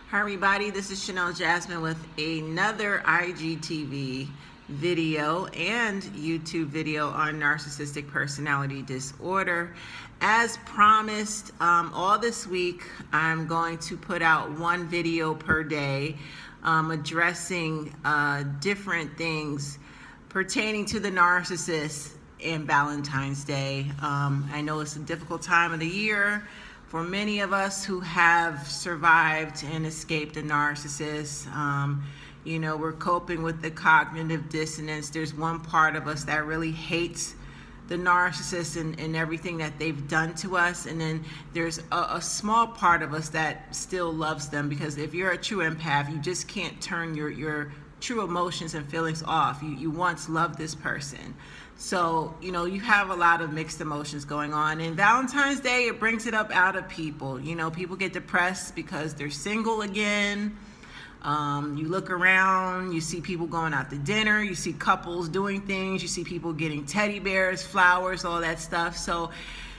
Hi everybody, this is Chanel Jasmine with another IGTV video and YouTube video on narcissistic personality disorder. As promised, all this week I'm going to put out one video per day addressing different things pertaining to the narcissist and Valentine's Day. I know it's a difficult time of the year for many of us who have survived and escaped a narcissist. We're coping with the cognitive dissonance. There's one part of us that really hates the narcissist and everything that they've done to us. And then there's a small part of us that still loves them, because if you're a true empath, you just can't turn your true emotions and feelings off. You once loved this person. So, you have a lot of mixed emotions going on. And Valentine's Day, it brings it up out of people. People get depressed because they're single again. You look around, you see people going out to dinner, you see couples doing things, you see people getting teddy bears, flowers, all that stuff. So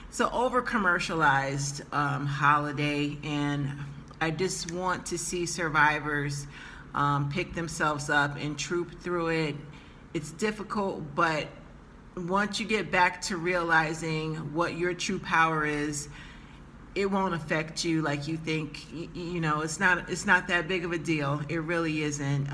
it's an over-commercialized holiday, and I just want to see survivors pick themselves up and troop through it. It's difficult, but once you get back to realizing what your true power is, it won't affect you like you think. It's not that big of a deal. It really isn't.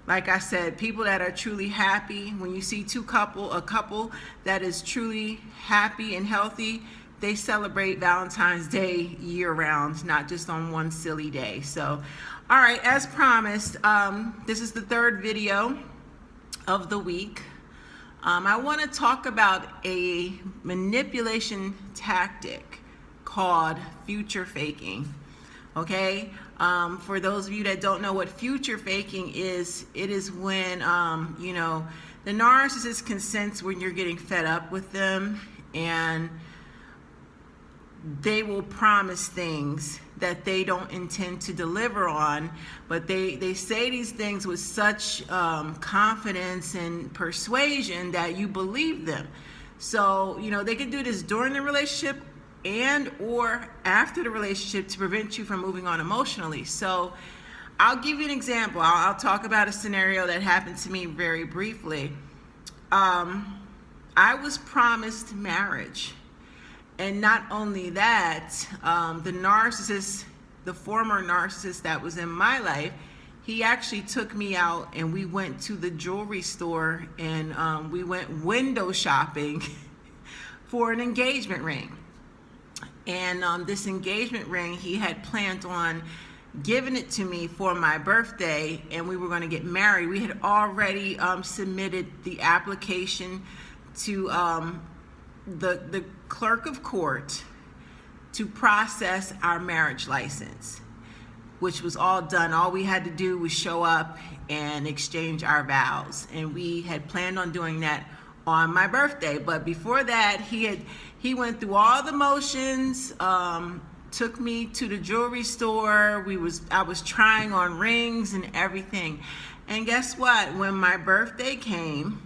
Like I said, people that are truly happy, when you see a couple that is truly happy and healthy, they celebrate Valentine's Day year round, not just on one silly day. So, all right, as promised, this is the third video of the week. I want to talk about a manipulation tactic called future faking. Okay? For those of you that don't know what future faking is, it is when, the narcissist can sense when you're getting fed up with them, and they will promise things that they don't intend to deliver on, but they say these things with such confidence and persuasion that you believe them. So, they can do this during the relationship and or after the relationship to prevent you from moving on emotionally. So I'll give you an example. I'll talk about a scenario that happened to me very briefly. I was promised marriage. And not only that, the former narcissist that was in my life, he actually took me out and we went to the jewelry store and we went window shopping for an engagement ring. And this engagement ring, he had planned on giving it to me for my birthday, and we were going to get married. We had already submitted the application to the clerk of court to process our marriage license, which was all done. All we had to do was show up and exchange our vows, and we had planned on doing that on my birthday. But before that, he went through all the motions, took me to the jewelry store. I was trying on rings and everything. And guess what? When my birthday came,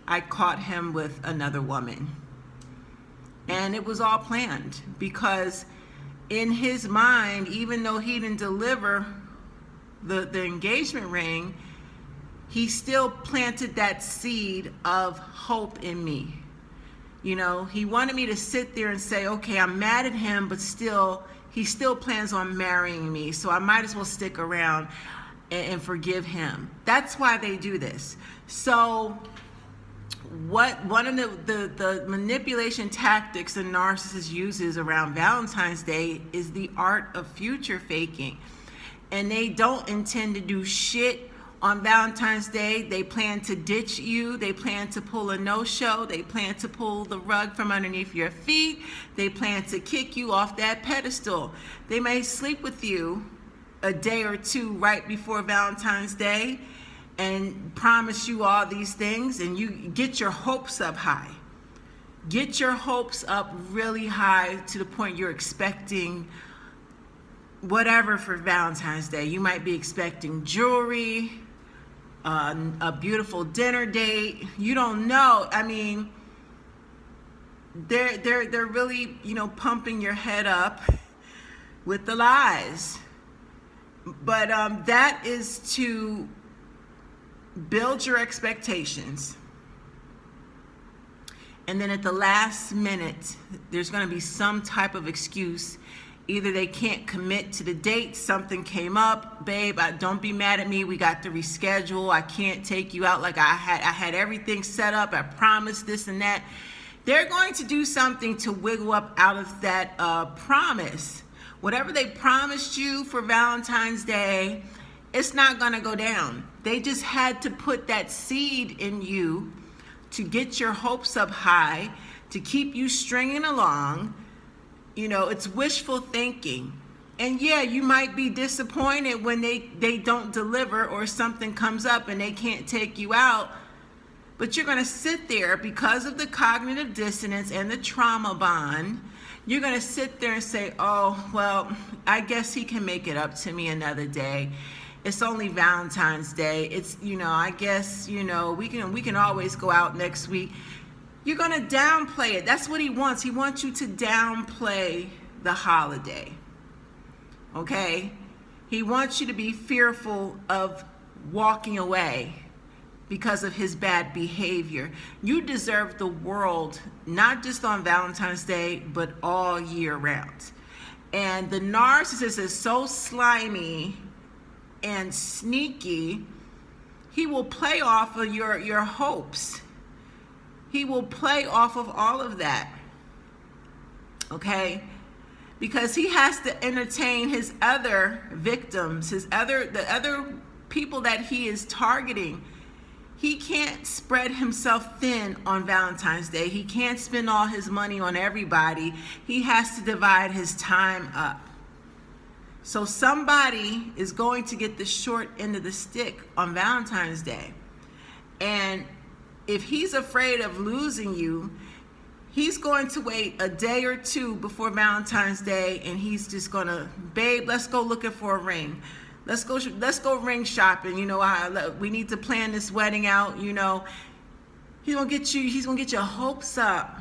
I caught him with another woman. And it was all planned, because in his mind, even though he didn't deliver the engagement ring, he still planted that seed of hope in me. He wanted me to sit there and say, okay, I'm mad at him, but he still plans on marrying me, so I might as well stick around and forgive him. That's why they do this. So one of the manipulation tactics the narcissist uses around Valentine's Day is the art of future faking. And they don't intend to do shit on Valentine's Day. They plan to ditch you. They plan to pull a no-show. They plan to pull the rug from underneath your feet. They plan to kick you off that pedestal. They may sleep with you a day or two right before Valentine's Day and promise you all these things, and you get your hopes up high. Get your hopes up really high to the point you're expecting whatever for Valentine's Day. You might be expecting jewelry, a beautiful dinner date. You don't know. I mean, they're really, pumping your head up with the lies. But that is to build your expectations. And then at the last minute, there's going to be some type of excuse. Either they can't commit to the date, something came up, babe, don't be mad at me, we got to reschedule, I can't take you out like I had everything set up, I promised this and that. They're going to do something to wiggle up out of that promise. Whatever they promised you for Valentine's Day, it's not going to go down. They just had to put that seed in you to get your hopes up high, to keep you stringing along. You know, it's wishful thinking. And yeah, you might be disappointed when they don't deliver or something comes up and they can't take you out. But you're going to sit there because of the cognitive dissonance and the trauma bond. You're going to sit there and say, oh, well, I guess he can make it up to me another day. It's only Valentine's Day. It's, you know, I guess, you know, we can always go out next week. You're going to downplay it. That's what he wants. He wants you to downplay the holiday. Okay? He wants you to be fearful of walking away because of his bad behavior. You deserve the world, not just on Valentine's Day, but all year round. And the narcissist is so slimy and sneaky, he will play off of your hopes. He will play off of all of that, okay? Because he has to entertain his other victims, the other people that he is targeting. He can't spread himself thin on Valentine's Day. He can't spend all his money on everybody. He has to divide his time up. So somebody is going to get the short end of the stick on Valentine's Day. And if he's afraid of losing you, he's going to wait a day or two before Valentine's Day, and he's just gonna, babe, let's go looking for a ring. Let's go ring shopping. You know, we need to plan this wedding out. You know, he's gonna get your hopes up,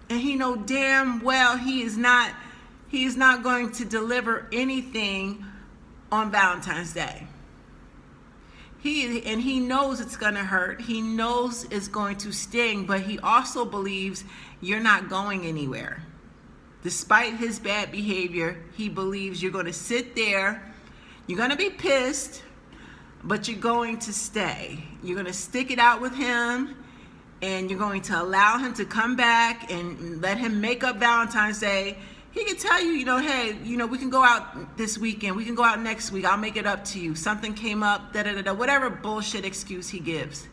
and he know damn well he is not going to deliver anything on Valentine's Day. He knows it's going to hurt. He knows it's going to sting, but he also believes you're not going anywhere. Despite his bad behavior, he believes you're going to sit there, you're going to be pissed, but you're going to stay. You're going to stick it out with him, and you're going to allow him to come back and let him make up Valentine's Day. He can tell you, you know, hey, you know, we can go out this weekend. We can go out next week. I'll make it up to you. Something came up, da-da-da-da, whatever bullshit excuse he gives.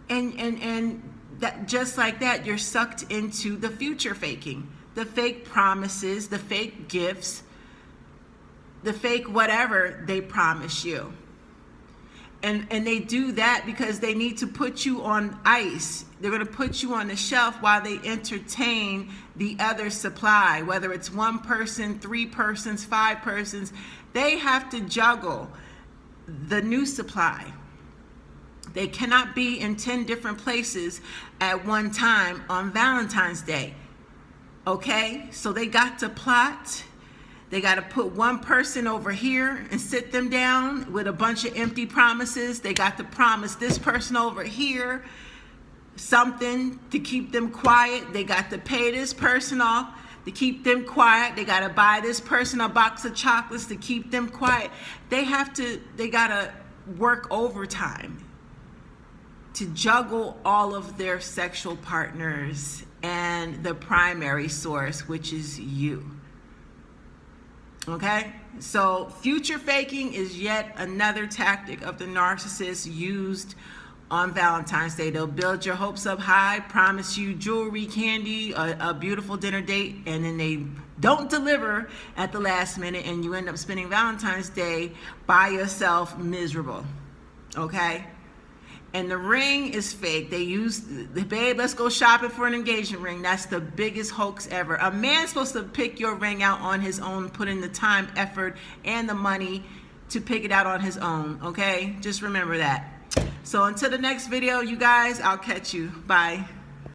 And that, just like that, you're sucked into the future faking, the fake promises, the fake gifts, the fake whatever they promise you. And they do that because they need to put you on ice. They're going to put you on the shelf while they entertain the other supply, whether it's one person, 3 persons, 5 persons. They have to juggle the new supply. They cannot be in 10 different places at one time on Valentine's Day. Okay? So they got to plot. They got to put one person over here and sit them down with a bunch of empty promises. They got to promise this person over here something to keep them quiet. They got to pay this person off to keep them quiet. They got to buy this person a box of chocolates to keep them quiet. They got to work overtime to juggle all of their sexual partners and the primary source, which is you. Okay, so future faking is yet another tactic of the narcissist used on Valentine's Day. They'll build your hopes up high, promise you jewelry, candy, a beautiful dinner date, and then they don't deliver at the last minute, and you end up spending Valentine's Day by yourself miserable. Okay? And the ring is fake. They use the babe, let's go shopping for an engagement ring. That's the biggest hoax ever. A man's supposed to pick your ring out on his own, put in the time, effort, and the money to pick it out on his own, okay? Just remember that. So until the next video, you guys, I'll catch you. Bye.